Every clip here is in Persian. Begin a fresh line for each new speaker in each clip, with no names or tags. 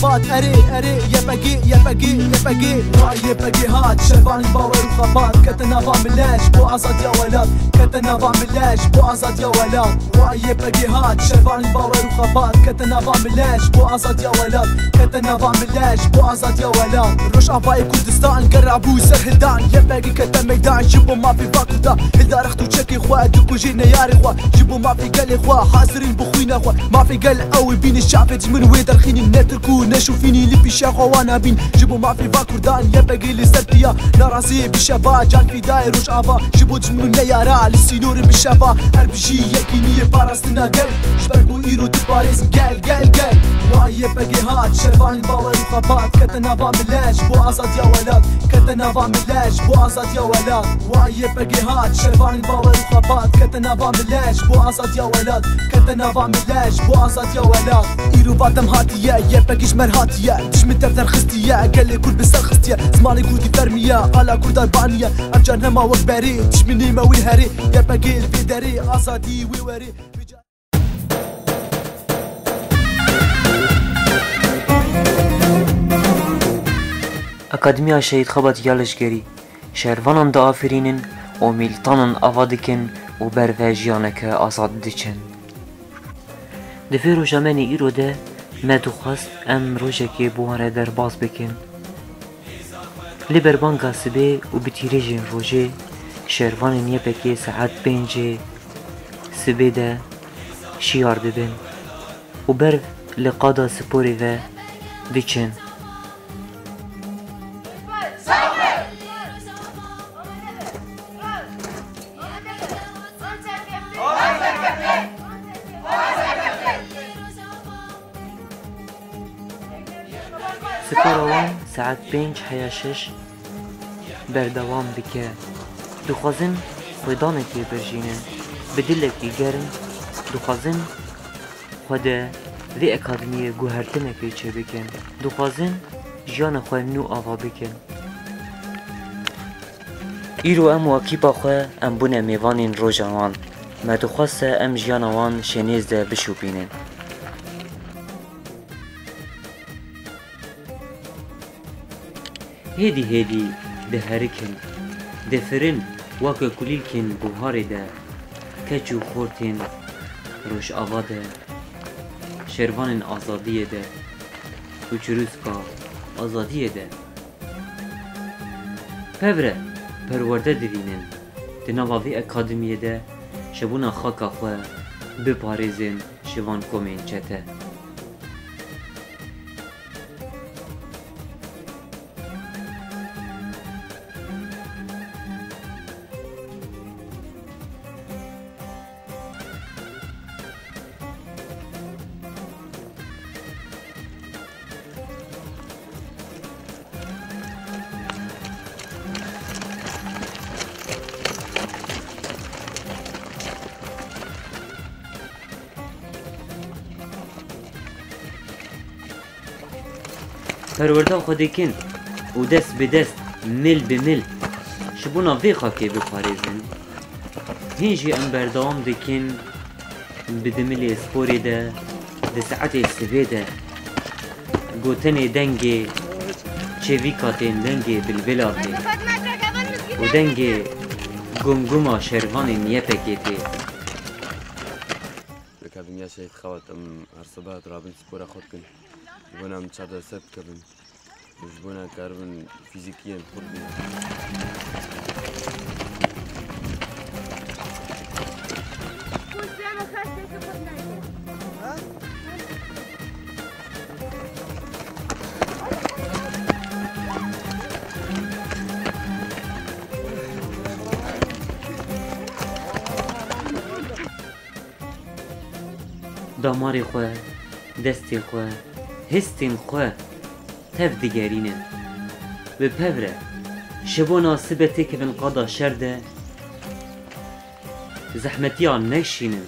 خبات اري يبقي يبقي هات شربان باور وخبات كتنا فاملاش بو ازاد يا ولاد كتنا فاملاش بو ازاد يا ولاد يبقي هات شربان باور وخبات كتنا فاملاش بو ازاد يا ولاد كتنا فاملاش بو ازاد يا ولاد روش افاي كردستان قربو سر هلدان يبقي كتن ميدان جيبو ما في باكودا هلدار اختو تشكي خوا دوكو جينا ياري خوا جيبو ما في قلي خوا حاضرين بخوينا خوا ما في قل قوي بين الشعب من ويد الخيني نتركو نشوفيني اللي في شاخوا وانا بين جيبو ما في باكوردان يبقي لي سرتيا نراسي بشبا جان في داير روش افا جيبو جمنون يارا للسينور بالشفا اربجي يكيني باراستنا قل شبرقو ايرو تباريس قل يبقي هات شربان باور وخبات كتنا فاملاش بو ازاد يا ولاد كتنا فاملاش بو ازاد يا ولاد يبقي هات شربان باور وخبات كتنا فاملاش بو ازاد يا ولاد كتنا فاملاش بو ازاد يا ولاد ايرو باتم هاتيه يبقي جمر هاتيه تشمت دفتر خستيه قال لي كل بسال خستيه زماني كردي فرميه قال كرد البانيه ارجعنا ما وكبري تشمني ما ويهري يبقي الفيدري ازادي ويوري
اکادمیا شهید خبات یالشگری شهروانان دا آفرینن و میلتانن آوا دکن و بر جیانک آزاد دچن دفی روژامنی ایرو ده مدو خواست ام روژکی بواره در باز بکن لیبربانگا سبه و بتیریجین روژه شهروانن یپکی ساعت 5 سبه ده شیار دبن و بر لقادا سپوری و دچن سپاروان ساعت 5:06 بردوام دکه دخوازن خودانکی برژینن بدلکی گرم دخوازن خود وی اکادمی گوهرتنکی چه بکن دخوازن جان خود نو آوا بکن ایرو ام واکیبا خو ام بونه میوانین روژاوان ما دخواسته ام جانوان شنیز ده بشوپینن هیدی ده هرکن ده فرن واقع کلیلکن بوهاری ده کچو خورتین روش آواده شروان آزادیه ده و چروسکا آزادیه ده پبره پرورده دوینن ده نواوی اکادمیه ده شبونا خاکا خواه بپارزن شوان کومین چته پرورده خودی کن و دست به دست مل به مل شبونا وی خاکی بپاریزن هینجی ام بردوام دکن بدمل سپوری ده ساعت سوی ده گوتن دنگ چوی کاتین دنگ بلبلا ده و دنگ گمگما شروان نیپکیتی
اکادمیا شهید خوات ام هر صبح رابن سپورا خود کن جبونا من 4 سبت كبن جبونا كاربن فيزيكيا خردنا
داماری خواه دستی خواه هستین خواه تف دیگرینن به پوره شبو ناسبتی که بن قادا شرده زحمتیان نشینن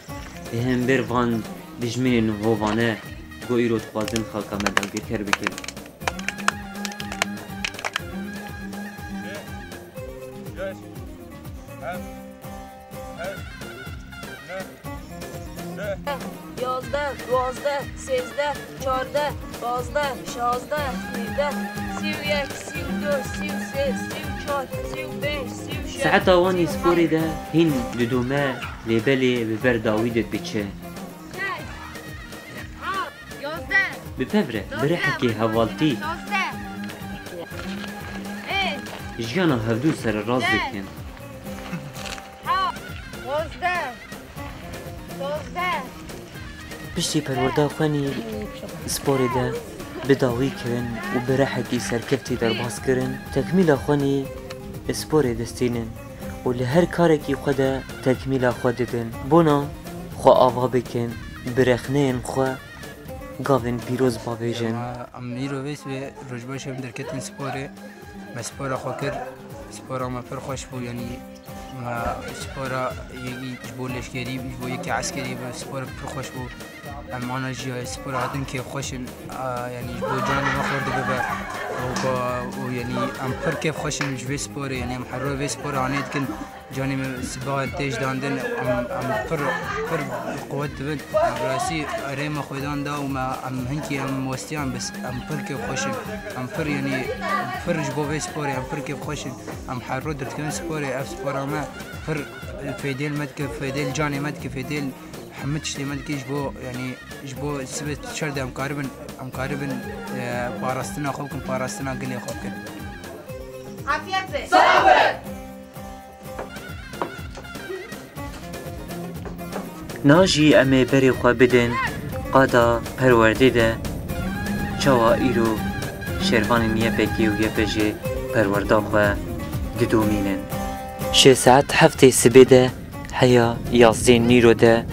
به هم بروان دجمین هووانه گو ایرو تخوازن خاکا مدلگی کر بکن
یازده، دوازده، سیزده، چارده 12 16 17 31 32 33 34 35 36
ساعتا وانی سپوری ده هین دودومه لیبلی ببر داویدت بچه بپبره برحکی هوالتی جیانا هفدو سر راز بکن پشتی پرورده خوانی سپوری ده بداوی کرن و برحکی سرکفتی در باز کرن تکمیل خوانی سپوری دستینن و لهر کارکی خود تکمیل خود دن بونا خوا آوا بکن برخنین خوا گاوین پیروز باویجن
امیرو ویس به رجباش هم درکتن سپوره ما سپورا خاکر سپورا ما پر خوش بو یعنی ما سپورا یکی جبو لشکری جبو یکی عسکری و سپورا پر خوش بو اما انا جی سپورا هاتن که خوشن یعنی جبو جان ما خورده ببا و یعنی ام پر کیف خوشن جبو سپورا یعنی ام حرو وی سپورا عنید کن جانی سباق تیج داندن ام پر قوت بن براسي ريما خويدان دا وما ام هنكي ام وستيان بس ام پر كيف خوشن ام پر يعني پر جبو في سبوري ام پر كيف خوشن ام حرو درت كمان سبوري اف سبورا ما پر فيديل مدك فيديل جاني مدك فيديل محمد شتي مدك جبو يعني جبو سبت شرد ام قاربن باراستنا خوكم باراستنا قلي خوكم
عافية
ناجی امی بری خواه بدن قادا پرورده ده چاوا ایرو شروان یه پکی و یه پجه پرورده خواه ددومینن 6 ساعت هفته سبیده حیا 11 نیرو ده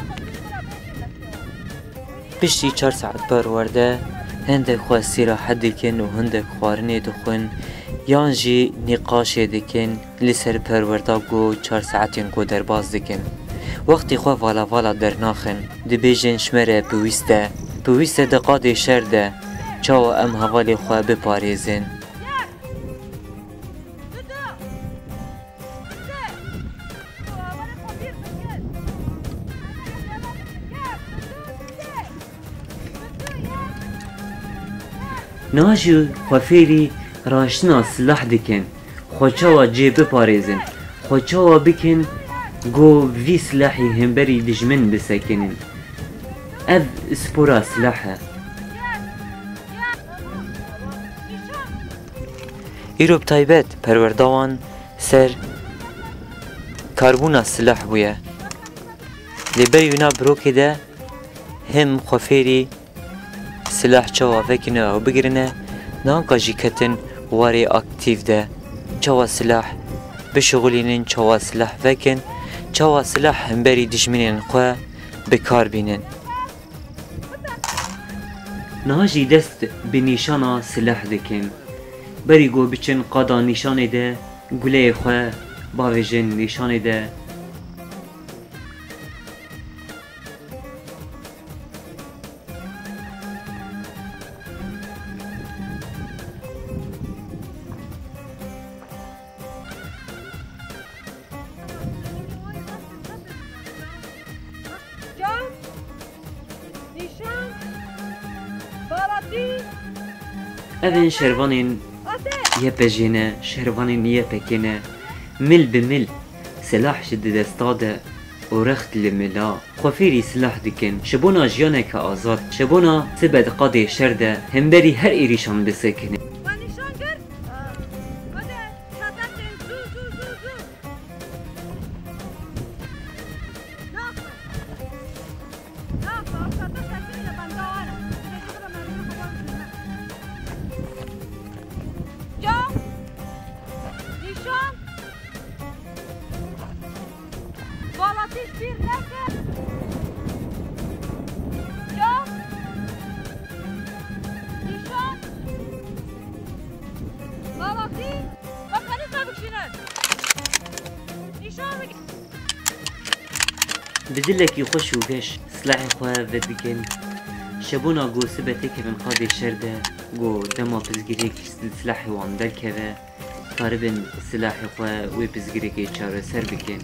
پشتی 4 ساعت پرورده هندک خواه سیراحت دکن و هندک خوارنه دخون یان جی نقاش دکن لسر پرورده گو 4 ساعتین گو در باز دکن وقتی خواه والا در ناخن دبیجن شمره پویسته دقاد شرده چاو ام حوالی خواه بپاریزن ناجی خواه فیری راشنا سلاح دکن خواه چاو جی بپاریزن خواه چاو بکن گو وی سلاحی همبری دجمن بسکنن اف سپورا سلاحه ایرو بتایبت پروردوان سر کاربونا سلاح بویه لیبری وینا بروکی ده هم خفیری سلاح چاوا فکنه او بگرنه نانکا جی کتن واری اکتیو ده چاوا سلاح بشغلینن چاوا سلاح فکن چاوا سلاح همبری دجمنین خواه بکار بینن ناجی دست به نیشانا سلاح دکن بری گو بچن قادا نیشانه ده گله خواه باویجن نیشانه ده اوین شروانین یه پجینه شروانین یه پکنه مل بمل سلاح شد دستاده و رخت لملا خوفیری سلاح دکن شبونا جیانه که آزاد شبونا سبد قاده شرده همبری هر ایریشان بسکنه بدلکی خوش و گش سلاح خواه بکن شبونا گو سبته که من قاده شرده گو دما پزگیری که سلاح وان در که قاربن سلاح خواه وی پزگیری که چاره سر بکن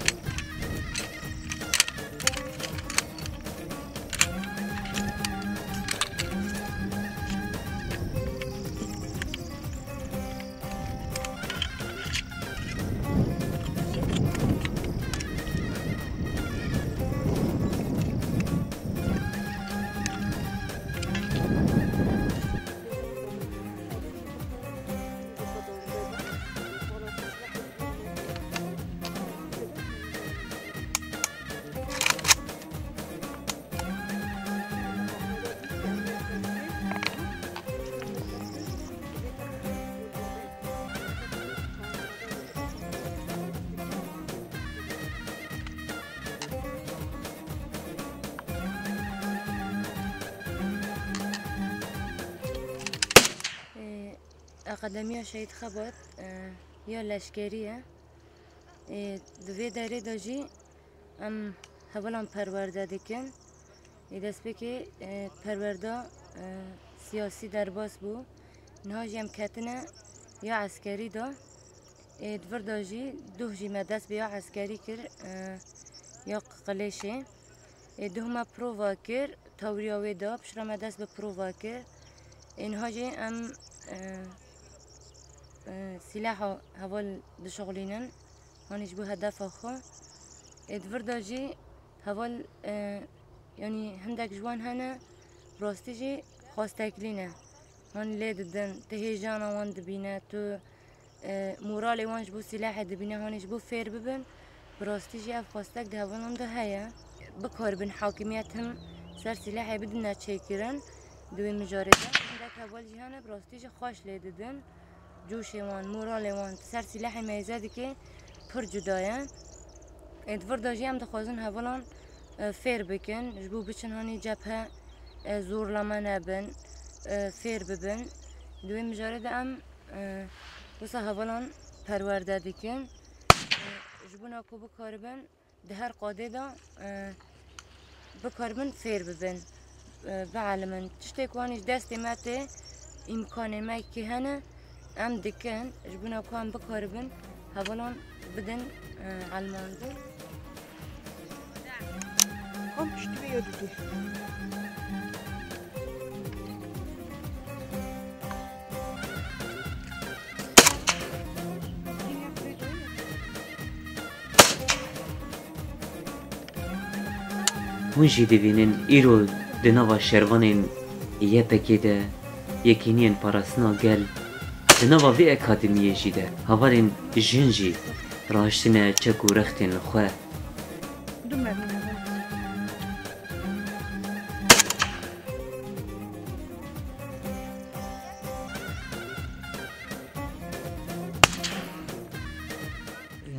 قدمی شهید خبات یا لشکریه دوی داره داجی ام هولان پرورده دکن دست بکی پرورده سیاسی درباس بو نهاجی هم کتنه یا عسکری دا دور داجی دو جیمه دست به یا عسکری کر یا قلیشه دوما پرووا کر تاوریاوی دا پشرامه دست به پرووا کر نهاجی ام سلاح هول دشغلینن هانش بو هدف خو دور داجی هول يعني هندك جوان هنا براستيجي خواستكلينا هون ليد الدن تهيجانا وان دبينا تو مورالي وانش بو سلاح دبينا هونش بو فير ببن براستيجي اف خواستك دهوانهم ده هيا بكار بن حاكميتهم سر سلاحي بدنا تشيكرن دوي مجاردة هندك هول جهانا براستيجي خواش ليد الدن جوشي وان مورالي وان سر سلاحي ميزادي كي پر جدايا ادفر داجي هم دخوازن هولان فیر بکن جبو بچن هانی جبهه زور لما نبن فیر ببن دوی مجارد ام وسا هولان پرورده دکن جبو ناکو بکاربن ده هر قاده دا بکاربن فیر ببن بعلمن تشتی کوانیش دست ماته امکان ما که هنه ام دکن جبو ناکو هم بکاربن هولان بدن علمانده
هم پشتی بیادی که
هون جی دبینن ایرو دنوا شروانین یه پکی ده یکینین پاراسنا گل دنوا وی اکادمیه جی ده هوارین جن جی راشتنه چکو رختین خواه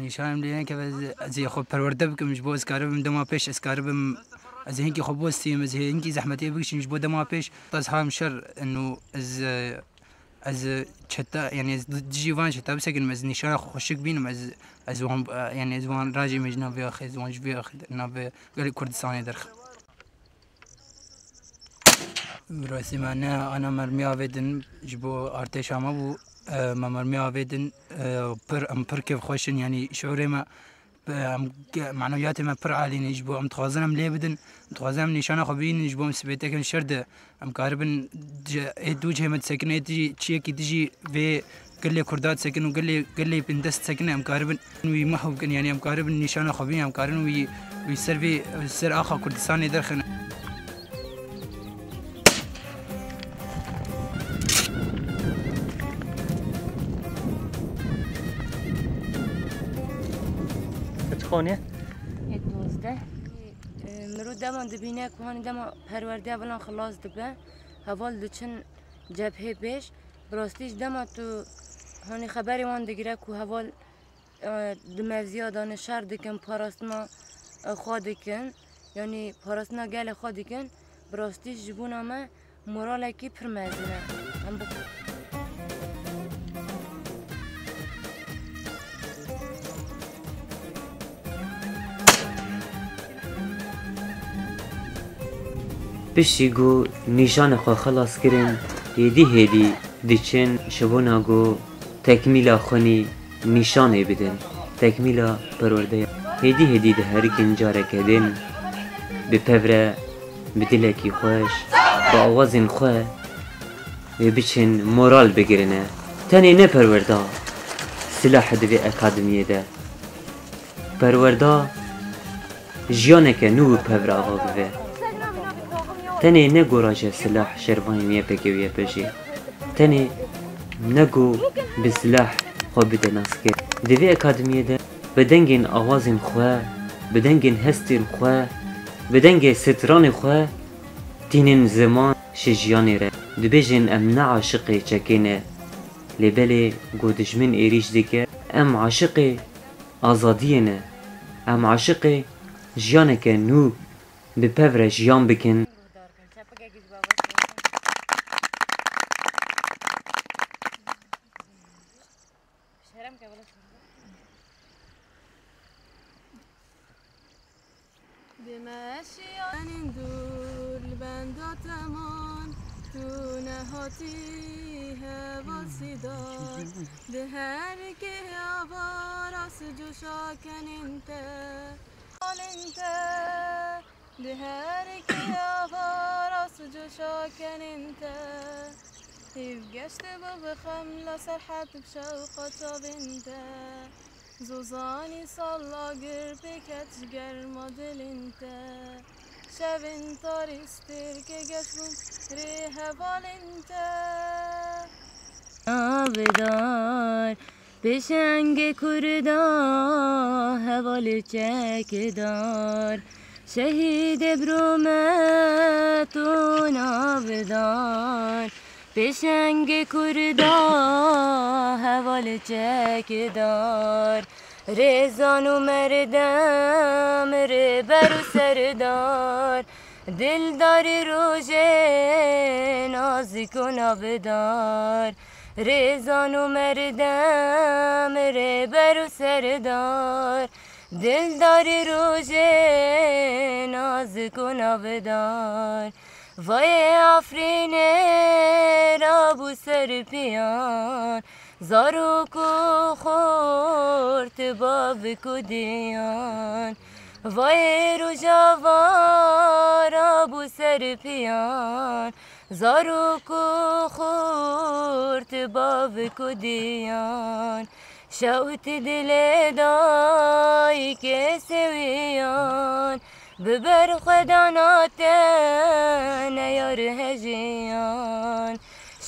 نشانم لیان که از خود پرورده بکم مش با اسکاربم دما پیش اسکاربم از هنگی خوب وستیم از هنگی زحمتی بکش مش با دما پیش طاز هم شر انه از چتا يعني از جيوان چتا بسكن از نشان خوشك بينم از وان يعني از وان راجي مجنا في اخي از وان جبي اخي نافي قال كردستاني درخ راسي معنا انا مرمي افيدن جبو ارتش ما بو ما مرمي افيدن پر كيف خوشن يعني شعوري ما معنوياتي ما پر عالي نجبو ام تخازنم لي بدن تخازنم نشانه خبين نجبو مسبيتك الشرد ام قاربن دو جهه ساكنه تجي تشيكي تجي في قال لي كردات ساكن وقال لي بندست ساكنه ام قاربن وي محو يعني ام قاربن نشانه خبين ام قارن وي سر سر اخا كردستاني درخن
خونه
دوزده مرو دمان دبینه که هانی دما پرورده اولا خلاص دبه هوال دچن جبهه بیش براستیش دما تو هانی خبری وان دگیره که هوال دموزیا دانه شر دکن پاراستنا خواه دکن یعنی پاراستنا گل خواه دکن براستیش جبونا ما موراله کی پرمزنه
پشتی گو نیشان خواه خلاص کرن هیدی دیچن شبونا گو تکمیلا خونی نیشانه بدن تکمیلا پرورده هیدی ده هر گنجاره کدن به پوره به دلکی خوش با آوازین خواه و بچن مورال بگیرنه تنی نه پرورده سلاح دوی اکادمیه ده پرورده جیانه که نو پوره آوا بوه تنی نگو راجع سلاح شروانی میه پکی ویه پشی تنی نگو بسلاح خواب بده نسکر دوی اکادمیه ده بدنگین آوازین خواه بدنگین هستین خواه بدنگ ستران خواه تینین زمان شجیانی ره دبیجین ام نه عاشقی چکینه لبلی گو دجمن ایریش دیگه ام عاشقی آزادیه نه ام عاشقی جیانه که نو به پور جیان بکن
بمشيان ندور لبندات امان تو نهاتیها والصدار دهر که آوارس جوشا کننته دهر که آوارس جوشا کننته هیف گشت بخم لسرحت بشوقة بنته زوزاني صلا قربك جرما دلنتا شبن طارستر كجشبن ريها بالنتا
آبدار بشنگ کردا هوال چکدار شهید برومتون آبدار بشنگ کردا هوال چکدار رزان و مردم ربر و سردار دلداری روژه نازک و نابدار رزان و مردم ربر و سردار دلداری روژه نازک و نابدار وای آفرین رابو سر پیان زاروک و خورت باب کدیان وای روژاوا رابو سر پیان زاروک و خورت باب کدیان شوت دل دای که سویان ببر خدا ناتن یار هجیان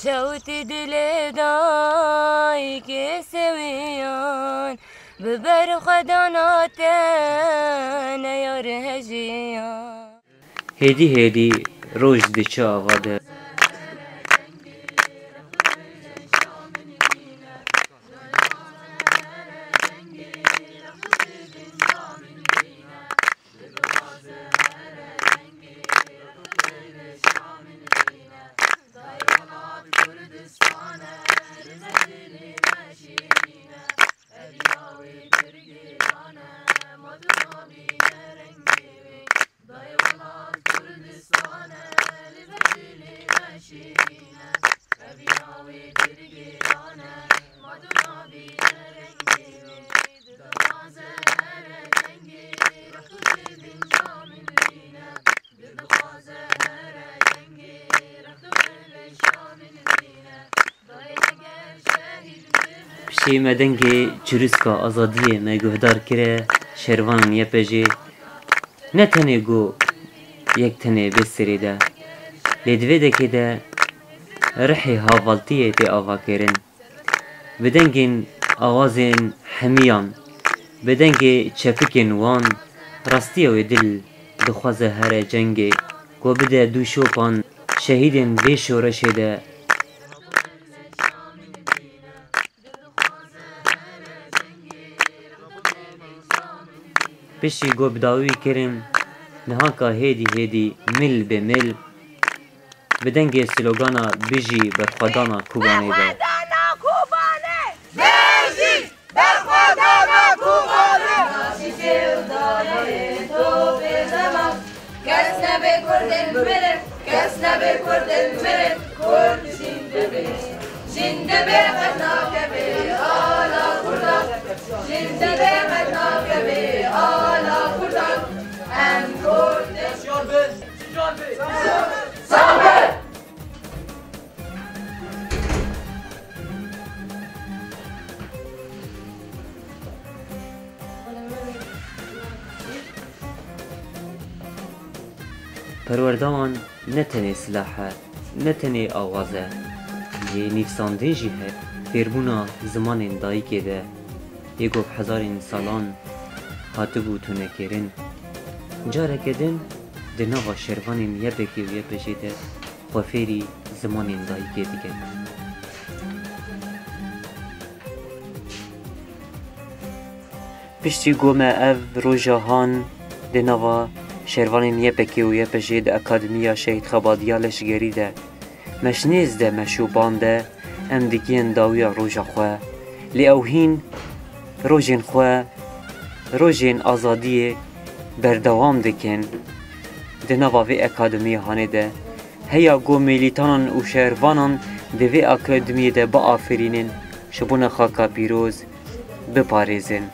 شوت دل دای که سویان ببر خدا ناتن یار هجیان
هیدی روش دیچه آواده پشتی مدنگ چروسکا آزادیه مگهدار کره شروان یه پجی نه تنه گو یک تنه بسری ده لیدوه ده که ده رحی هاوالتیه تی آوا کرن بدنگین آوازین حمیان بدنگ چپکین وان راستیه و دل دخوازه هر جنگه گو بده دو شوپان شهیدین به شورشه ده پشتی گو بداوی کرم نهاکا هیدی مل به مل بدنگ سلوگانا بجی بر خدانا کوبانه ده
بجی بر خدانا کوبانه ناشی داره تو بزمان کس نبه کردن برم کس نبه کردن برم کرد جنده به خدناکه به آلا کردن جنده به خدناکه به آلا کردن ام کردن صابر
پروردگان نه تنه سلاحه نه تنه آوازه یه نیفسانده جیه فیربونا زمان دایی که ده یه گفت هزارین سالان هاتو بو تونه کرن جاره کدن ده نوا شروانین یه بکی و یه بجیده خوفیری زمان دایی که دیگه پشتی گومه او روژاهان ده نوا شروانین یه بکی و یه بجید اکادمیا شهید خبادیا لشگری ده مشنیز ده مشوبان ده ام دیگین داویا روژا خواه لی او هین روژین خواه روژین آزادی بردوام دکن ده نوا وی اکادمی هانه ده هیا گو میلیتانان و شهروانان ده وی اکادمی ده با آفرینن شبون خاکا پیروز بپارێزن.